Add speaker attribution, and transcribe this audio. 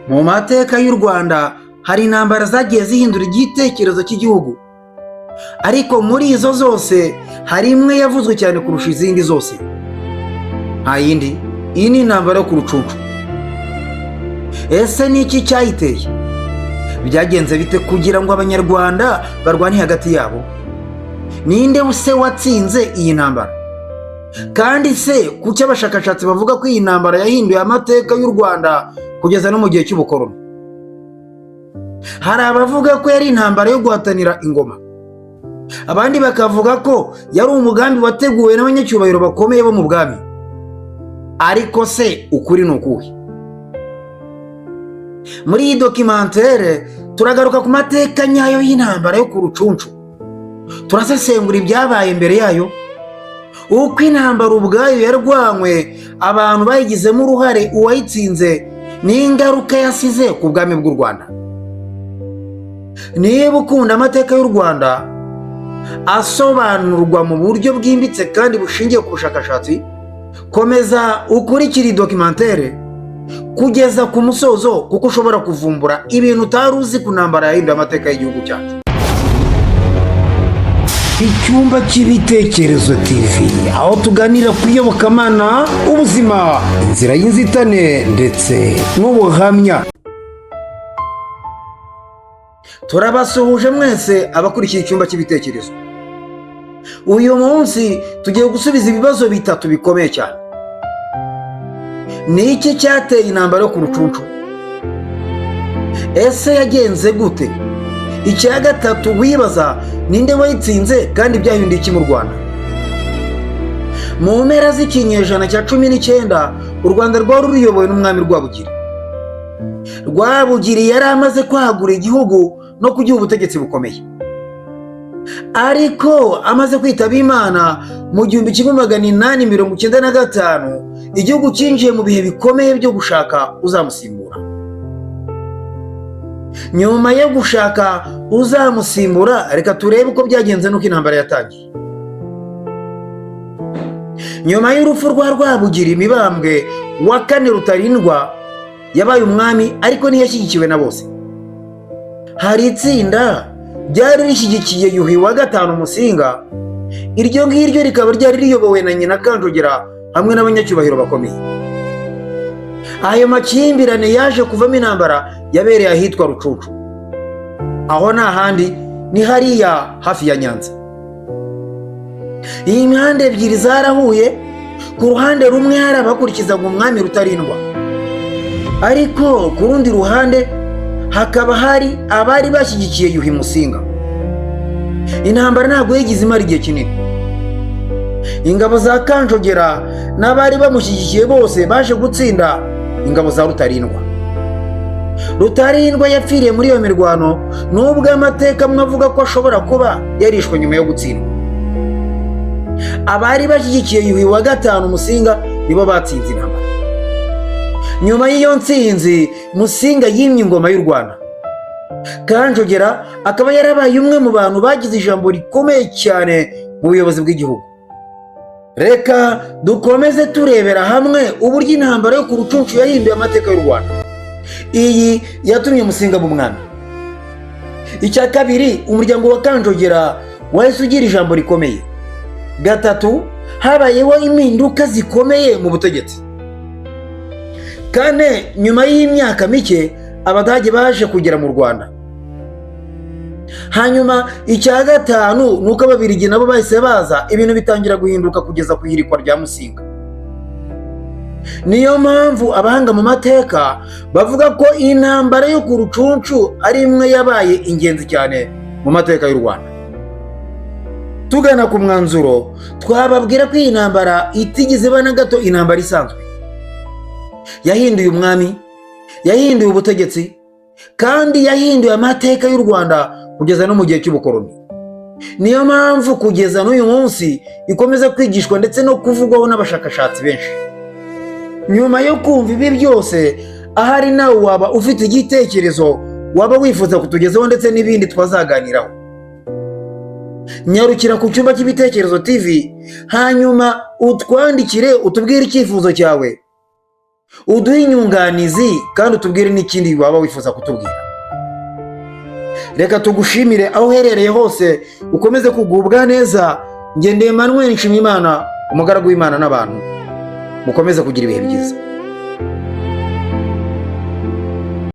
Speaker 1: Mu mateka y'u Rwanda hari intambara zagiye zihindura igitekerezo cy'igihugu, ariko muri izo zose hari imwe yavuzwe cyane kurusha izindi zose. Nta yindi, iyi ni intambara yo ku Rucunshu. Ese ni iki cyayiteye? Byagenze bite kugira ngo abanyarwanda barwane hagati yabo? Ninde se watsinze iyi ntambara? Kandi se kuki abashakashatsi bavuga ko iyi ntambara yahinduye amateka y'u Rwanda kugeza no mu gihe cy'ubukoloni? Hari abavuga ko yari intambara yo guhatanira ingoma, abandi bakavuga ko yari umugambi wateguwe n'abanyacyubahiro bakomeye bo mu bwami. Ariko se ukuri ni ukuhe? Muri iyi dokimantere turagaruka ku mateka nyayo y'intambara yo ku Rucunshu, turasesengura ibyabaye mbere yayo, uko intambara ubwayo yarwanywe, abantu bayigizemo uruhare, uwayitsinze n'ingaruka yasize ku bwami bw'u Rwanda. Niba ukunda amateka y'u Rwanda asobanurwa mu buryo bwimbitse kandi bushingiye ku bushakashatsi, komeza ukurikire dokimantere kugeza ku musozo, kuko ushobora kuvumbura ibintu utari uzi ku ntambara yahinduye amateka y'igihugu cyacu. Icyumba cy'ibitekerezo TV, aho tuganira ku iyobokamana, ubuzima, inzira y'inzitane ndetse n'ubuhamya. Turabasuhuje mwese abakurikiye icyumba cy'ibitekerezo. Uyu munsi tugiye gusubiza ibibazo bitatu bikomeye cyane. Ni iki cyateye intambara yo ku Rucunshu? Ese yagenze gute? Icya gatatu wibaza, ninde wayitsinze kandi byahinduye iki mu Rwanda? Mu mpera z'ikinyejana cya 19 u Rwanda rwari ruyobowe n'umwami Rwabugiri. Rwabugiri yari amaze kwagura igihugu no kugira ubutegetsi bukomeye, ariko amaze kwitaba Imana mu 1895 igihugu cyinjiye mu bihe bikomeye byo gushaka uzamusimbura. Nyuma yo gushaka uzamusimbura, reka turebe uko byagenze n'uko intambara yatangiye. Nyuma y'urupfu rwa Rwabugiri, Mibambwe wa kane Rutarindwa yabaye umwami, ariko ntiyashyigikiwe na bose. Hari itsinda ryari rishyigikiye Yuhi wa gatanu Musinga, iryo ngiryo rikaba ryari riyobowe na nyina Kanjogera hamwe n'abanyacyubahiro bakomeye. Ayo makimbirane yaje kuvamo intambara yabereye ahitwa Rucunshu. Aho nta handi, ni hariya hafi ya Nyanza. Iyi mpande ebyiri zarahuye. Ku ruhande rumwe hari abakurikizaga umwami Rutarindwa, ariko ku rundi ruhande hakaba hari abari bashyigikiye Yuhi Musinga. Intambara ntabwo yigize imara igihe kinini. Ingabo za Kanjogera n'abari bamushyigikiye bose baje gutsinda ingabo za Rutarindwa. Rutarindwa yapfiriye muri iyo mirwano, nubwo amateka amwe avuga ko ashobora kuba yarishwe nyuma yo gutsindwa. Abari bashyigikiye Yuhi wa gatanu Musinga nibo batsinze intambara. Nyuma y'iyo ntsinzi, Musinga yimye ingoma y'u Rwanda. Kanjogera akaba yarabaye umwe mu bantu bagize ijambo rikomeye cyane mu buyobozi bw'igihugu. Reka dukomeze turebera hamwe uburyo intambara yo ku Rucunshu yahinduye amateka y'u Rwanda. Iyi yatumye Musinga aba umwami. Icya kabiri, umuryango wa Kanjogera wahise ugira ijambo rikomeye. Gatatu, habayeho impinduka zikomeye mu butegetsi. Kane, nyuma y'imyaka mike Abadage baje kugera mu Rwanda. Hanyuma icya gatanu nuko Ababiligi nabo bahise baza, ibintu bitangira guhinduka kugeza ku ihirikwa rya Musinga. Niyo mpamvu abahanga mu mateka bavuga ko intambara yo ku Rucunshu ari imwe yabaye ingenzi cyane mu mateka y'u Rwanda. Tugana ku mwanzuro, twababwira ko iyi ntambara itigeze iba na gato intambara isanzwe. Yahinduye umwami, yahinduye ubutegetsi, kandi yahinduye amateka y'u Rwanda kugeza no mu gihe cy'ubukoloni. Niyo mpamvu kugeza n'uyu munsi ikomeza kwigishwa ndetse no kuvugwaho n'abashakashatsi benshi. Nyuma yo kumva ibi byose, ahari nawe waba ufite igitekerezo waba wifuza kutugezaho ndetse n'ibindi twazaganiraho, nyarukira ku cyumba cy'ibitekerezo TV, hanyuma utwandikire utubwire icyifuzo cyawe. uduhe inyunganizi kandi utubwire n'ikindi waba wifuza kutubwira. Reka tugushimire aho uherereye hose, ukomeze kugubwa neza. Ngendeye Emmanuel Nshimiyimana, umugaragu w'Imana n'abantu, mukomeze kugira ibihe byiza.